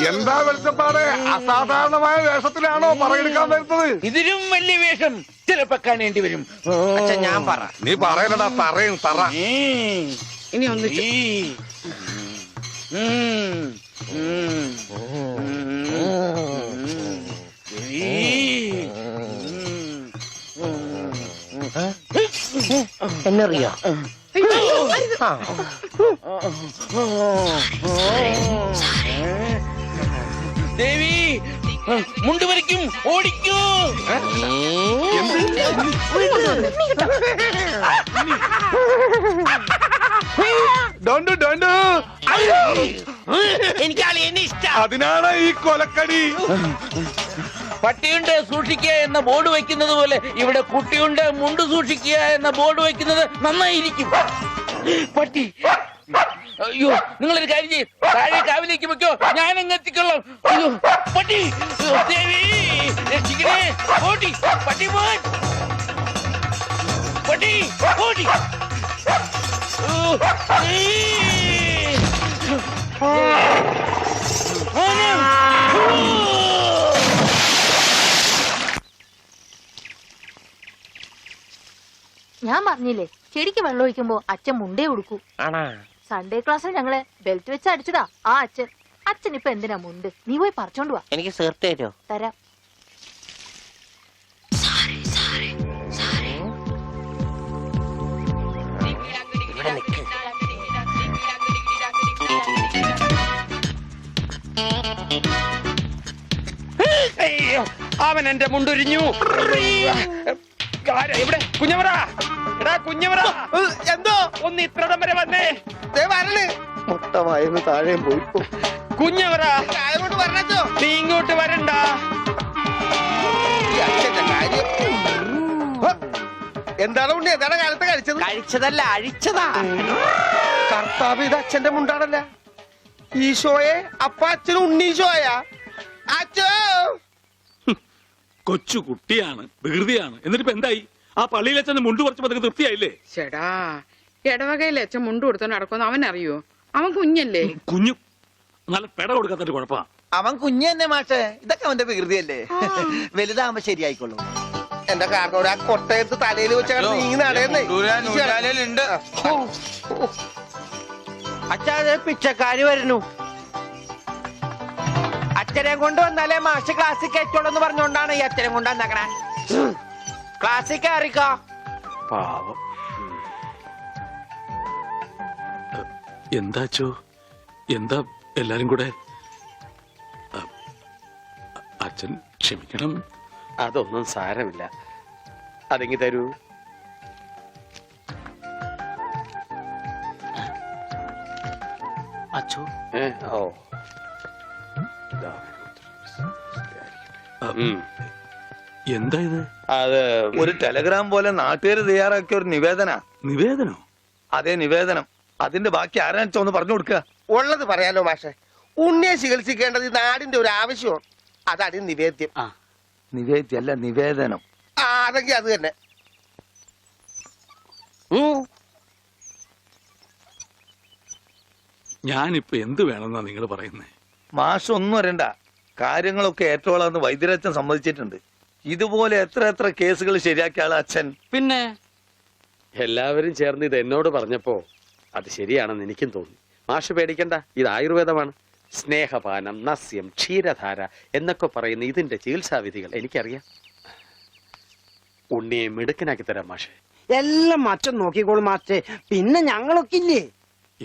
എന്താ വെളിച്ചപ്പാട്? അസാധാരണമായ വേഷത്തിലാണോ പറയെടുക്കാൻ വരുന്നത്? ഇതിലും വലിയ വേഷം ചിലപ്പോ കാണേണ്ടി വരും. അച്ഛൻ ഞാൻ പറ. നീ പറയലടാ, തറയും തറ. ഇനി ഒന്ന് എന്നറിയോ? ദേവി മുണ്ട് വരയ്ക്കും, ഓടിക്കൂ. എനിക്ക് എന്നെ ഇഷ്ടം. അതിനാണ് ഈ കൊലക്കടി. പട്ടിയുണ്ട് സൂക്ഷിക്കുക എന്ന ബോർഡ് വയ്ക്കുന്നത് പോലെ ഇവിടെ കുട്ടിയുണ്ട് മുണ്ട് സൂക്ഷിക്കുക എന്ന ബോർഡ് വയ്ക്കുന്നത് നന്നായിരിക്കും. പട്ടി, അയ്യോ നിങ്ങളൊരു കാര്യം ചെയ്യും, താഴെ കാവിലേക്ക് വെക്കോ, ഞാൻ അങ്ങ് എത്തിക്കൊള്ളാം. അയ്യോ പട്ടി, ദേവി രക്ഷിക്കണേ. ഓടി പട്ടി, മോൻ പട്ടി, ഓടി. ഞാൻ പറഞ്ഞില്ലേ ചെടിക്ക് വെള്ളം ഒഴിക്കുമ്പോ അച്ഛൻ മുണ്ടേ ഉടുക്കൂ. സൺഡേ ക്ലാസ്സിൽ ഞങ്ങളെ ബെൽറ്റ് വെച്ച് അടിച്ചതാ ആ അച്ഛൻ. അച്ഛൻ ഇപ്പൊ എന്തിനാ മുണ്ട്? നീ പോയി പറിച്ചോണ്ട് വാ. എനിക്ക് സേർട്ട് തരോ? തരാം. അവൻ എന്റെ മുണ്ടൊരിഞ്ഞു. ഇവിടെ കുഞ്ഞവറ, എടാ കുഞ്ഞവറ, എന്തോ ഒന്ന് ഇത്രടം വരെ വന്നേ. മുട്ടമായിരുന്നു താഴെയും പോയി. കുഞ്ഞവറ നീ ഇങ്ങോട്ട് വരണ്ട. എന്താണ് ഉണ്ണി? എന്താണ് കാലത്ത് കഴിച്ചത്? കഴിച്ചതല്ല, അഴിച്ചതാ. കർത്താവ്, ഇത് അച്ഛന്റെ മുണ്ടാണല്ല. ഈശോയെ, അപ്പ അച്ഛനും ഉണ്ണീശോയ. അച്ഛോ, കൊച്ചു കുട്ടിയാണ്, വികൃതിയാണ്. എന്നിട്ടിപ്പോ എന്തായി? ആ പള്ളിയിൽ അച്ഛന് മുണ്ട് കുറച്ച് പതുക്കെ തൃപ്തിയായില്ലേ? ചേടാ, ഇടവകയിൽ അച്ഛൻ മുണ്ട് കൊടുത്തോ നടക്കുമെന്ന് അവൻ അറിയോ? അവൻ കുഞ്ഞല്ലേ. കുഞ്ഞു നല്ല പെട കൊടുക്കാത്തൊരു കുഴപ്പമാ. അവൻ കുഞ്ഞു തന്നെ മാഷേ. ഇതൊക്കെ അവന്റെ വികൃതിയല്ലേ. വലുതാകുമ്പോ ശരിയായിക്കൊള്ളു. എന്റെ കാരണം ആ കൊട്ടയത്ത് തലയിൽ വെച്ചാൽ നീങ്ങി നടയുന്നേ. അച്ഛാ, പിച്ചക്കാര് വരുന്നു. അച്ഛനെ കൊണ്ട് വന്നാലേ മാഷ് ക്ലാസ്സിൽ കയറ്റുള്ളൂ എന്ന് പറഞ്ഞോണ്ടാണ് ഈ അച്ഛനെ കൊണ്ട് വന്നേക്കണേ. ക്ലാസ്സിൽ കയറിക്കോ. പാവം. എന്താച്ചോ? എന്താ എല്ലാരും കൂടെ? അച്ഛൻ ക്ഷമിക്കണം. അതൊന്നും സാരമില്ല. അതെങ്കി തരൂ. അച്ഛോ, ഓ എന്താ ഇത്? അത് ഒരു ടെലഗ്രാം പോലെ നാട്ടുകാര് തയ്യാറാക്കിയ ഒരു നിവേദന. നിവേദനോ? അതേ, നിവേദനം. അതിന്റെ ബാക്കി ആരാണെന്ന് വെച്ചാ ഒന്ന് പറഞ്ഞു കൊടുക്കുക. ഉള്ളത് പറയാലോ മാഷെ. ഉണ്ണിയെ ചികിത്സിക്കേണ്ടത് ഈ നാടിന്റെ ഒരു ആവശ്യമാണ്. അതാണ് ഈ നിവേദ്യം. നിവേദ്യല്ല, നിവേദനം. അതെങ്കിൽ അത് തന്നെ. ഞാനിപ്പോ എന്ത് വേണമെന്നാ നിങ്ങൾ പറയുന്നേ? മാഷം ഒന്നും വരണ്ട. കാര്യങ്ങളൊക്കെ ഏറ്റോളാന്ന് വൈദ്യരച്ഛൻ സമ്മതിച്ചിട്ടുണ്ട്. ഇതുപോലെ എത്ര എത്ര കേസുകൾ ശരിയാക്കിയ ആളാ അച്ഛൻ. പിന്നെ എല്ലാവരും ചേർന്ന് ഇത് എന്നോട് പറഞ്ഞപ്പോ അത് ശരിയാണെന്ന് എനിക്കും തോന്നി. മാഷ് പേടിക്കണ്ട, ഇത് ആയുർവേദമാണ്. സ്നേഹപാനം, നസ്യം, ക്ഷീരധാര എന്നൊക്കെ പറയുന്ന ഇതിന്റെ ചികിത്സാവിധികൾ എനിക്കറിയാം. ഉണ്ണിയെ മിടുക്കനാക്കി തരാം മാഷെ. എല്ലാം അച്ഛൻ നോക്കിക്കോളും മാഷേ. പിന്നെ ഞങ്ങളൊക്കെ ഇല്ലേ?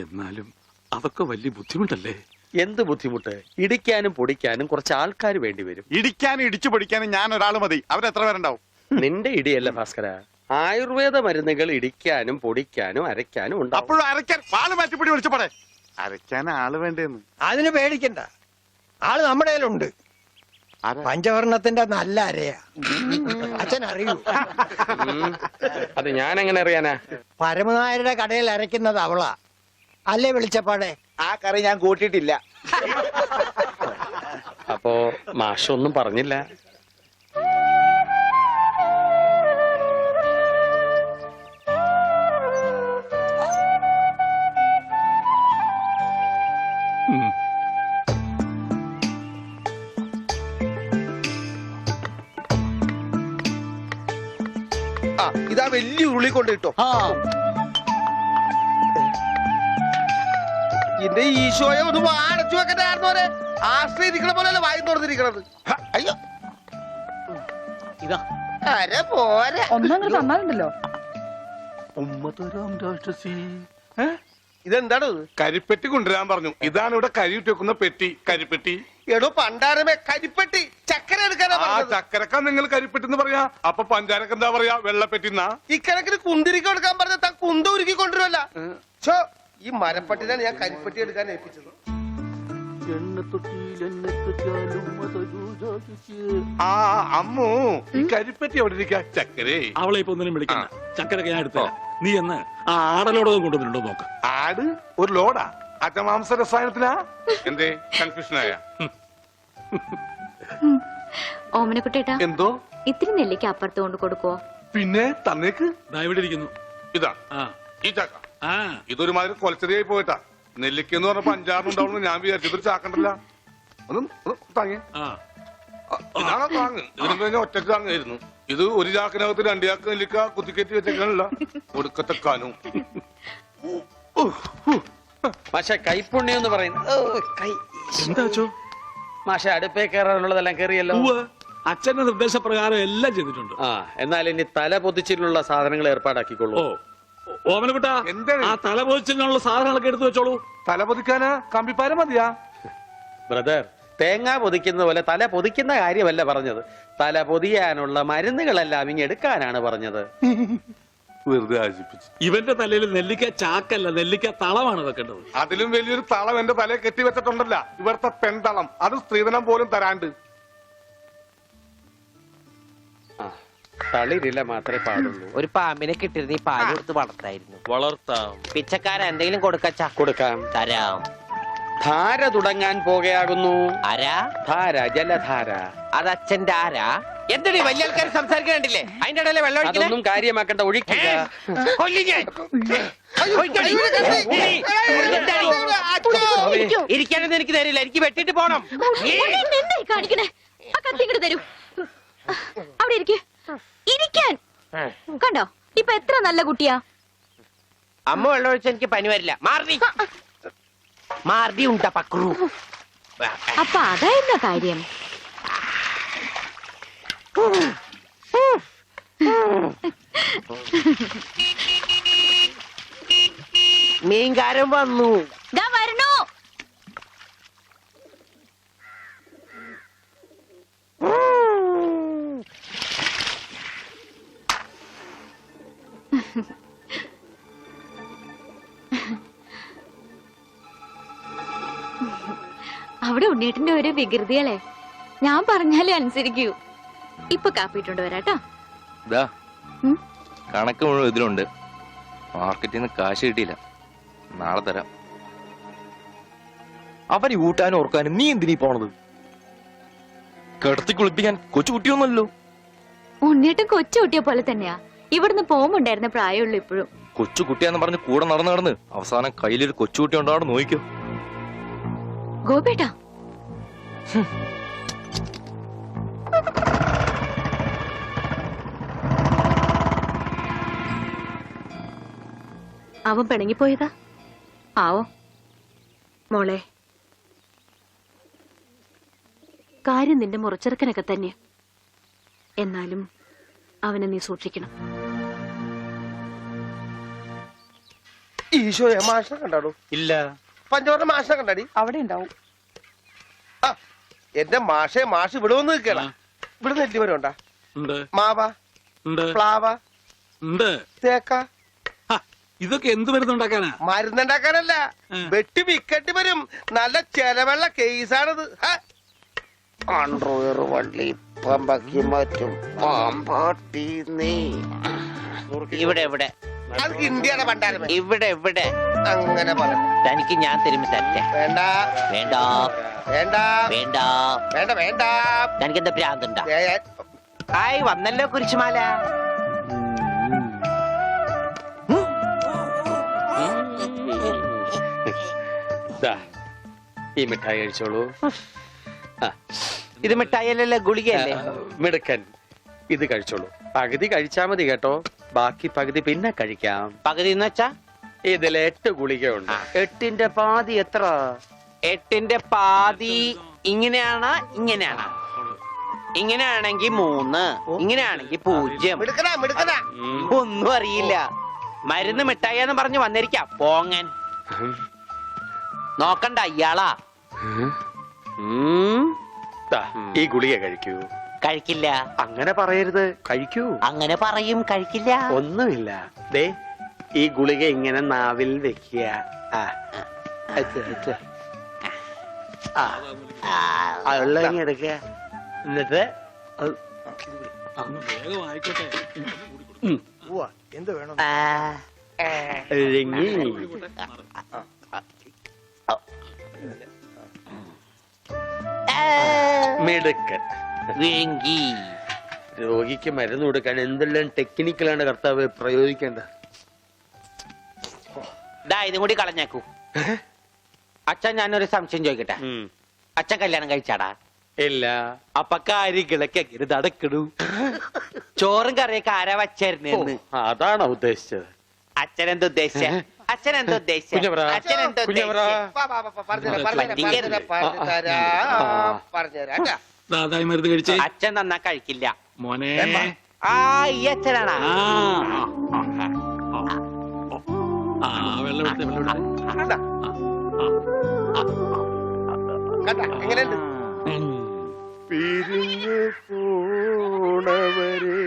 എന്നാലും അതൊക്കെ വലിയ ബുദ്ധിമുട്ടല്ലേ? എന്ത് ബുദ്ധിമുട്ട്? ഇടിക്കാനും പൊടിക്കാനും കുറച്ച് ആൾക്കാർ വേണ്ടി വരും. ഇടിക്കാനും ഇടിച്ചു പൊടിക്കാനും ഞാൻ ഒരാൾ മതി. അവരെത്ര പേരുണ്ടാവും? നിന്റെ ഇടിയല്ല ഭാസ്കര, ആയുർവേദ മരുന്നുകൾ ഇടിക്കാനും പൊടിക്കാനും അരയ്ക്കാനും ഉണ്ടാവും. അപ്പോഴും അരയ്ക്കാൻ ആള് മാറ്റിപ്പിടി വിളിച്ചപ്പോടെ. അരയ്ക്കാൻ ആള് വേണ്ടേന്ന്. അതിന് പേടിക്കണ്ട, ആള് നമ്മുടെ കയ്യിലുണ്ട്. പഞ്ചവർണത്തിന്റെ നല്ല അരയാ. അച്ഛൻ അറിയൂ? അത് ഞാൻ എങ്ങനെ അറിയാനാ? പരമനായരുടെ കടയിൽ അരയ്ക്കുന്നത് അവളാ അല്ലേ വെളിച്ചപ്പാടെ? ആ കറി ഞാൻ കൂട്ടിയിട്ടില്ല. അപ്പോ മാഷൊന്നും പറഞ്ഞില്ല. ആ ഇതാ വലിയ ഉരുളി കൊണ്ട് ഇട്ടോ. ആ എന്റെ ഈശോയെ ഒന്ന് വാടച്ചു വെക്കണ്ടായിരുന്നോരെ. ആശ്രയിരിക്കണ പോലെയല്ല വായി തുറന്നിരിക്കണത്. അയ്യോ ഇതാ അരെ പോരെ. ഒന്നങ്ങ് തന്നാലുണ്ടല്ലോ. ഇതെന്താണ് ഇത്? കരിപ്പെട്ടി കൊണ്ടുവരാൻ പറഞ്ഞു. ഇതാണ് ഇവിടെ കരിയിട്ട് വെക്കുന്ന പെട്ടി, കരിപ്പെട്ടി. എടോ പണ്ടാരമേ കരിപ്പെട്ടി ചക്കര എടുക്കാനാ ആ പറഞ്ഞത്. ചക്കരക്ക നിങ്ങൾ കരിപ്പെട്ടി എന്ന് പറയാ, അപ്പൊ പഞ്ചാരക്ക് എന്താ പറയാ? വെള്ളപ്പെട്ടിന്നാ. ഇക്കണക്കിന് കുന്തിരിക്ക എടുക്കാൻ പറഞ്ഞ താൻ കുന്ത ഉരുക്കി കൊണ്ടുവരുമല്ല. ഛോ, ഈ മരപ്പട്ടിനാണ് ഞാൻ കരിപ്പെട്ടി എടുക്കാൻ ഏൽപ്പിച്ചത്. ആ അമ്മു, ഈ കരിപ്പെട്ടി എവിടെ ഇരിക്കാ? ചക്കരേ, അവളെ ഇപ്പൊ ഒന്നിനും വിളിക്കണ്ട. ചക്കരൊക്കെ ഞാൻ എടുത്തോ. നീ എന്ന് ആ ആടലോടകം കൊണ്ടുവന്നിട്ടുണ്ടോ നോക്ക്. ആട് ഒരു ലോഡാ? അജമാംസ രസായനത്തിനാ? എന്തേ കൺഫ്യൂഷനായ? ഓമനക്കുട്ടേട്ടാ, എന്തോ ഇത്തിരി നെല്ലിക്ക് അപ്പുറത്ത് കൊണ്ട് കൊടുക്കുവോ? പിന്നെ തന്നേക്ക്. ദാ ഇവിടെ ഇരിക്കുന്നു. ഇതാ ആ ഈ ചക്ക. ആ ഇതൊരുമാതിരി കൊലച്ചെറിയായി പോയിട്ടാ. നെല്ലിക്കെന്ന് പറഞ്ഞപ്പോ 5-6 ഉണ്ടാവുന്നു ഞാൻ വിചാരിച്ചു. ഇതൊരു ചാക്കണ്ടല്ല. ഒന്ന് താങ്ങി. ആ ഇതാണോ താങ്ങ്? ഇതിനും കഴിഞ്ഞ ഒറ്റക്ക് താങ്ങായിരുന്നു. ഇത് ഒരു ചാക്കിനകത്ത് 2 ചാക്ക് നെല്ലിക്ക കുത്തിക്കയറ്റി വെച്ചേക്കാനല്ല, ഒടുക്കത്തെ കാനും. മാഷെ കൈപ്പുണ്യം എന്ന് പറയുന്നത് എന്താ വെച്ചോ? മാഷെ അടുപ്പേ കയറാനുള്ളതെല്ലാം കയറിയല്ലോ. ഉവ്വ്. അച്ഛന്റെ നിർദ്ദേശപ്രകാരം എല്ലാം ചെയ്തിട്ടുണ്ട്. ആ എന്നാൽ ഇനി തല പൊതിച്ചിട്ടുള്ള സാധനങ്ങൾ ഏർപ്പാടാക്കിക്കൊള്ളൂ. ഓ ഓമനക്കുട്ട, എന്താണ്? ആ തലപോച്ചിനുള്ള സാധനങ്ങളൊക്കെ എടുത്തു വെച്ചോളൂ. തല പൊതിക്കാനാ കമ്പിപ്പാര മതിയാ? ബ്രദർ, തേങ്ങ പൊതിക്കുന്ന പോലെ തല പൊതിക്കുന്ന കാര്യമല്ല പറഞ്ഞത്. തല പൊതിയാനുള്ള മരുന്നുകളെല്ലാം ഇങ്ങ് എടുക്കാനാണ് പറഞ്ഞത്. വെറുതെ ആശിപ്പിച്ചു. ഇവന്റെ തലയിൽ നെല്ലിക്ക ചാക്കല്ല, നെല്ലിക്ക തളമാണ് വെക്കേണ്ടത്. അതിലും വലിയൊരു തളം എന്റെ തലയെ കെട്ടി വെച്ചിട്ടുണ്ടല്ല, ഇവിടുത്തെ പെൺതളം. അത് സ്ത്രീധനം പോലും തരാണ്ട്. ആ തളിരില മാത്രമേ പാടുള്ളൂ. ഒരു പാമ്പിനെ കിട്ടിയിരുന്ന ഈ പാല് കൊടുത്ത് വളർത്തായിരുന്നു. വളർത്താം, പിച്ചക്കാരൻ എന്തെങ്കിലും കൊടുക്കച്ചാ? കൊടുക്കാം. തരാം. ധാര തുടങ്ങാൻ പോകുകയാകുന്നു. ആരാ? ധാര, ജലധാര. അത് അച്ഛന്റെ ആരാ? എന്താണ് വലിയ ആൾക്കാർ സംസാരിക്കണ്ടില്ലേ? അതിന്റെ ഇടയിലെ വെള്ളം ഒഴിക്കണേ? അതൊന്നും കാര്യമാക്കണ്ട, ഒഴിക്കുക. കൊല്ലും ഞാൻ. ഒഴിക്കടി. എന്താടി? ഇരിക്കാനൊന്നും എനിക്ക് തരില്ല, എനിക്ക് വെട്ടിട്ട് പോണം. എന്തായി കാണിക്കണേ? ആ കത്തിങ്ങട് തരൂ. അവിടെ ഇരിക്കേ. ഇരിക്കാൻ കണ്ടോ ഇപ്പൊ എത്ര നല്ല കുട്ടിയാ. അമ്മ വെള്ളം ഒഴിച്ച എനിക്ക് പനി വരില്ല. മാർദി മാർദി ഉണ്ടാ പക്രു. അപ്പൊ അതായിരുന്ന കാര്യം. മീൻകാരൻ വന്നു. ദാ വരണോ. അവിടെ ഉണ്ണീട്ടിന്റെ ഒരു വികൃതികളെ ഞാൻ പറഞ്ഞാലേ അനുസരിക്കൂ. ഇപ്പൊ കാപ്പിട്ടുണ്ട് വരാട്ടോ. കണക്ക് മുഴുവൻ ഇതിലുണ്ട്. മാർക്കറ്റിൽ നിന്ന് കാശ് കിട്ടിയില്ല, നാളെ തരാം. അവന് ഊട്ടാനും ഓർക്കാനും നീ എന്തിനീ പോണത്? കിടത്തി കുളിപ്പിക്കാൻ കൊച്ചു കുട്ടിയൊന്നുമല്ലോ. ഉണ്ണീട്ടും കൊച്ചു കുട്ടിയെ പോലെ തന്നെയാ. ഇവിടുന്ന് പോകുമ്പോണ്ടായിരുന്ന പ്രായമുള്ളൂ ഇപ്പോഴും. കൊച്ചു കുട്ടിയാന്ന് പറഞ്ഞ് കൂടെ നടന്ന് അവസാനം കയ്യിലൊരു കൊച്ചുകുട്ടി ഉണ്ടാവും, നോക്കിക്കോ. ഗോപേട്ടാ, അവൻ പിണങ്ങിപ്പോയതാ. ആവോ മോളെ, കാര്യം നിന്റെ മുറച്ചെറുക്കനൊക്കെ തന്നെ. എന്നാലും അവനെ നീ സൂക്ഷിക്കണം. ഈശോയെ മാഷിനെ കണ്ടാടോ? ഇല്ല. പഞ്ചവർണ്ണ മാഷിനെ കണ്ടാടി? അവിടെ ഉണ്ടാവും. ആ എന്റെ മാഷെ, മാഷ് ഇവിടെ വന്ന് നിൽക്കണ. ഇവിടെ നെല്ലി വരെ ഉണ്ടാ? ഉണ്ട്, മാവ, ഉണ്ട്, പ്ലാവ, ഉണ്ട്. തേക്ക. ഹ, ഇതൊക്കെ എന്ത് മരുന്നുണ്ടാക്കാനാ? മരുന്നുണ്ടാക്കാനല്ല, വെട്ടി വിക്കട്ടി വരും. നല്ല ചെലവുള്ള കേസാണിത്. അണ്ടർവെയർ വള്ളി പമ്പക്കി മാറ്റും പാമ്പാട്ടി നീ. ഇവിടെ ഇവിടെ അത് ഇന്ത്യയുടെ പണ്ടാരമേ. ഇവിടെ ഇവിടെ അങ്ങനെ പറ. തനിക്ക് ഞാൻ തരുമ്പോ തരട്ടെ. വേണ്ട വേണ്ട വേണ്ട വേണ്ട വേണ്ട വേണ്ട. തനിക്ക് എന്താ ഭ്രാന്തുണ്ടാ? ആയി വന്നല്ലോ കുരിശുമാല. ദാ, ഈ മിഠായി കഴിച്ചോളൂ. ഇത് മിഠായിയല്ലല്ലോ, ഗുളികയല്ലേ? മിടുക്കൻ, ഇത് കഴിച്ചോളൂ. പകുതി കഴിച്ചാ മതി കേട്ടോ, ബാക്കി പകുതി പിന്നെ കഴിക്കാം. പകുതി എന്ന് വെച്ചാ ഇതിൽ 8 ഗുളികയുണ്ട്. 8ന്റെ പാതി എത്ര? 8ന്റെ പാതി ഇങ്ങനെയാണ്, ഇങ്ങനെയാണ്. ഇങ്ങനെയാണെങ്കി 3, ഇങ്ങനെയാണെങ്കി 0. മിടുക്കനാ മിടുക്കനാ. ഒന്നും അറിയില്ല. മരുന്ന് മിഠായി എന്ന് പറഞ്ഞു വന്നിരിക്കാം പോങ്ങൻ. നോക്കണ്ട ഇയാളാ. ദാ, ഈ ഗുളിക കഴിക്കൂ. കഴിക്കില്ല. അങ്ങനെ പറയരുത്, കഴിക്കൂ. അങ്ങനെ പറയും, കഴിക്കില്ല. ഒന്നുമില്ല. ദേ, ഈ ഗുളിക ഇങ്ങനെ നാവിൽ വെക്കുക. ഉള്ളങ്ങി എടുക്കുക. എന്നിട്ട് വേഗം ആയിക്കോട്ടെ. എന്ത് വേണം? ഇഴങ്ങി. മിടുക്കൻ. വേങ്കി. രോഗിക്ക് മരുന്ന് കൊടുക്കാൻ എന്തെല്ലാം ടെക്നിക്കലാണ് കർത്താവ് പ്രയോഗിക്കേണ്ടത്. ഇതും കൂടി കളഞ്ഞേക്കൂ. അച്ഛൻ ഞാനൊരു സംശയം ചോദിക്കട്ടെ. അച്ഛൻ കല്യാണം കഴിച്ചാടാ? ഇല്ല. അപ്പൊ കാര്യങ്ങളൊക്കെ എങ്ങനെ നടക്കണു? ചോറും കറിയൊക്കെ ആരാ വച്ചായിരുന്നെന്ന്? അതാണോ ഉദ്ദേശിച്ചത്? അച്ഛനെന്താ ഉദ്ദേശിച്ച? അച്ഛനെന്താ ഉദ്ദേശിച്ച? കുഞ്ഞവരാ, അച്ഛനെന്താ കുഞ്ഞവരാ. പറഞ്ഞുതരാം. ദാതായി മരുന്ന് കഴിച്ചേ അച്ഛൻ നന്നാ കഴിക്കില്ല മോനെ. ആ ഈ അച്ഛനാണാ? വെള്ളം എടുത്തേ, വെള്ളം എടുത്തേ. എങ്ങനെയുണ്ട്? പിരിഞ്ഞു പോണവരെ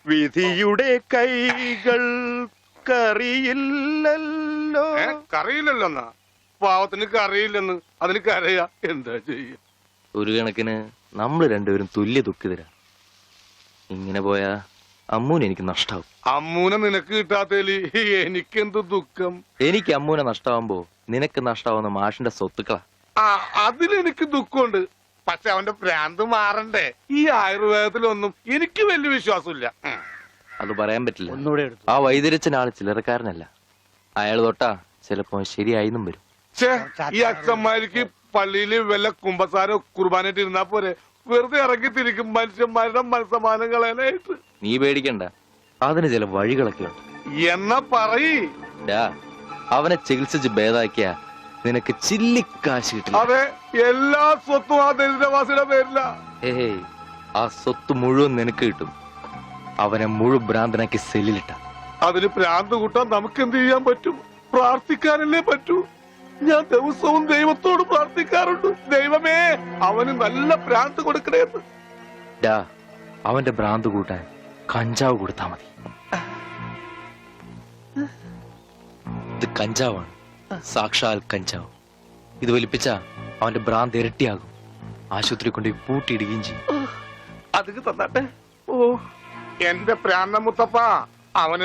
വിധിയുടെ കൈകൾക്കറിയില്ലല്ലോ. കറിയില്ലല്ലോ എന്നാ പാവത്തിന് കറിയില്ലെന്ന് അതിന് കരയാ. എന്താ ചെയ്യ? ഒരു കണക്കിന് നമ്മൾ രണ്ടുപേരും തുല്യ ദുഃഖിതരാ. ഇങ്ങനെ പോയാ അമ്മൂന് എനിക്ക് നഷ്ടാവും. അമ്മൂനെ നിനക്ക് കിട്ടാത്തേലി എനിക്കെന്ത് ദുഃഖം. എനിക്ക് അമ്മൂനെ നഷ്ടാവുമ്പോ നിനക്ക് നഷ്ടാവുന്ന മാഷിന്റെ സ്വത്തുക്കളാ. ആ അതിലെനിക്ക് ദുഃഖമുണ്ട്. പക്ഷെ അവന്റെ ഭ്രാന്ത് മാറണ്ടേ? ഈ ആയുർവേദത്തിലൊന്നും എനിക്ക് വലിയ വിശ്വാസമില്ല. അത് പറയാൻ പറ്റില്ല. ആ വൈദ്യരച്ചൻ ആള് ചില്ലറക്കാരനല്ല. അയാൾ തൊട്ടാ ചിലപ്പോ ശരിയായിന്നും വരും. ഈ അച്ഛന്മാർക്ക് പള്ളിയില് വല്ല കുമ്പസാരോ കുർബാനായിട്ട് ഇരുന്നാ പോരെ? വെറുതെ ഇറങ്ങി തിരിക്കും മനുഷ്യന്മാരുടെ മനസ്സമാനം കളയാനായിട്ട്. നീ പേടിക്കണ്ട, അതിന് ചില വഴികളൊക്കെ ഉണ്ട്. എന്നാ പറയ്. അവനെ ചികിത്സിച്ച് ഭേദാക്കിയ നിനക്ക് ചില്ലിക്കാശ് കിട്ടില്ല. അതെ, എല്ലാ സ്വത്തും ആ ദരിദ്രവാസിയുടെ പേരില. ഏയ്, ആ സ്വത്ത് മുഴുവൻ നിനക്ക് കിട്ടും. അവനെ മുഴുവൻ ഭ്രാന്തനാക്കി സെല്ലിലിട്ട. അതിന് ഭ്രാന്ത് കൂട്ടാൻ നമുക്ക് എന്ത് ചെയ്യാൻ പറ്റും? പ്രാർത്ഥിക്കാനല്ലേ പറ്റൂ. ഞാൻ ദിവസവും ദൈവത്തോട് പ്രാർത്ഥിക്കാറുണ്ട്, ദൈവമേ അവന് നല്ല ഭ്രാന്ത് കൊടുക്കണേന്ന്. അവന്റെ ഭ്രാന്ത് കൂട്ടാൻ കഞ്ചാവ് കൊടുത്താ മതി. ഇത് കഞ്ചാവാണ്, സാക്ഷാൽ കഞ്ചാവ്. ഇത് വലിപ്പിച്ച അവന്റെ ഭ്രാന്ത് ഇരട്ടിയാകും. ആശുപത്രി കൊണ്ട് പൂട്ടിയിടുകയും ചെയ്യും. അതിന് തന്നാട്ടെ. ഓ എന്റെ പ്രാന്തമുത്തപ്പ, അവന്